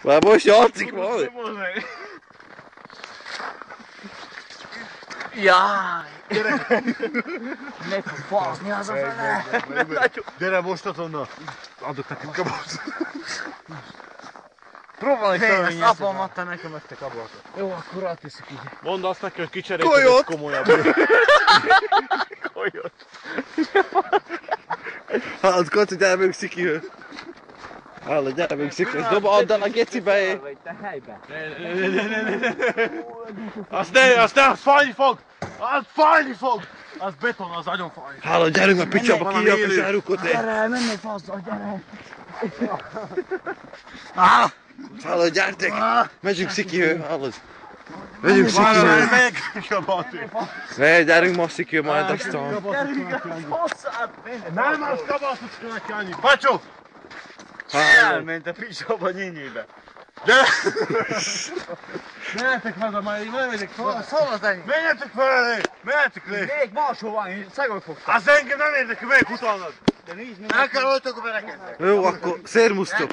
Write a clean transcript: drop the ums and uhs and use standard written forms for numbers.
Már most játszik valami? Jaj! Meg fog falni az a fele! Gyere most azonnal! Adok neked kabót! Próbálj fölvenni ezt apám adta nekem ezt a kabótot. Jó, akkor átviszük így. Mondd azt neki, hogy kicserélted egy komolyabb. Kolyot! Hát, Koci, gyere meg Szikihez! Hallod, gyere meg Szikihez, dob, add el a gecibe! Te helybe! Azt fájni fog! Az fájni fog! Az beton, az nagyon fájni. Hallod, gyerünk a picsába, kirak a zsárukot! Gyere, mennék fazzal, gyere! Hallod, gyertek! Megyünk Szikihez, hallod? Megyünk Szikihez! Gyerünk ma Szikihez, majd aztán! Nem, az kabátot kell neki annyi. Bacsó! Elment a picsába nyínyébe. Gyere! Menjetek haza, már én nem megyek fel. Szól az enyém! Menjetek felé! Menjetek lé! Még máshol van, én szagot fogtam. Az engem nem érdekel, melyik utalnod! De nincs, el kell oltok a bereket. Jó, akkor szérmusztok!